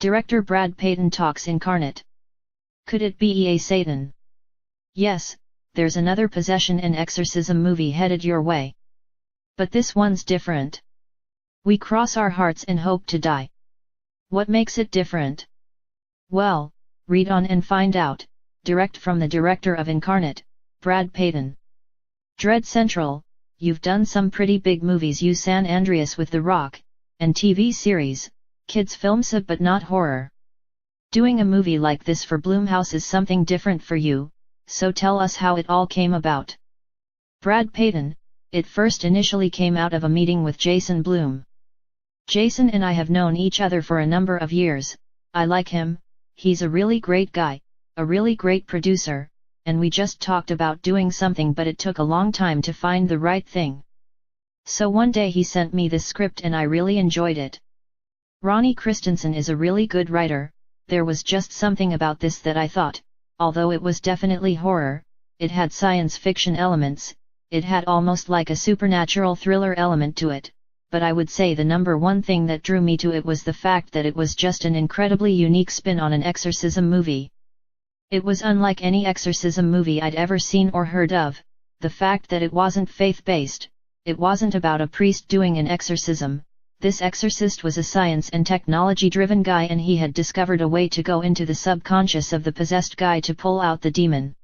Director Brad Peyton talks Incarnate. Could it be EA Satan? Yes, there's another possession and exorcism movie headed your way. But this one's different. We cross our hearts and hope to die. What makes it different? Well, read on and find out, direct from the director of Incarnate, Brad Peyton. Dread Central, you've done some pretty big movies, you San Andreas with The Rock, and TV series, kids films but not horror. Doing a movie like this for Blumhouse is something different for you, so tell us how it all came about. Brad Peyton, it first initially came out of a meeting with Jason Blum. Jason and I have known each other for a number of years. I like him, he's a really great guy, a really great producer, and we just talked about doing something, but it took a long time to find the right thing. So one day he sent me this script and I really enjoyed it. Ronnie Christensen is a really good writer. There was just something about this that I thought, although it was definitely horror, it had science fiction elements, it had almost like a supernatural thriller element to it, but I would say the number one thing that drew me to it was the fact that it was just an incredibly unique spin on an exorcism movie. It was unlike any exorcism movie I'd ever seen or heard of, the fact that it wasn't faith-based, it wasn't about a priest doing an exorcism. This exorcist was a science and technology-driven guy, and he had discovered a way to go into the subconscious of the possessed guy to pull out the demon.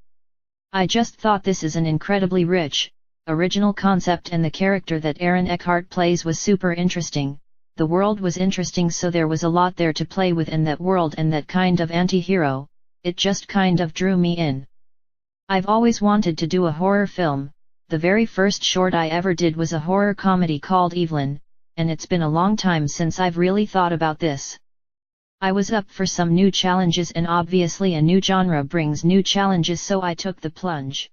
I just thought this is an incredibly rich, original concept, and the character that Aaron Eckhart plays was super interesting. The world was interesting, so there was a lot there to play with in that world, and that kind of anti-hero, it just kind of drew me in. I've always wanted to do a horror film. The very first short I ever did was a horror comedy called Evelyn, and it's been a long time since I've really thought about this. I was up for some new challenges, and obviously a new genre brings new challenges, so I took the plunge.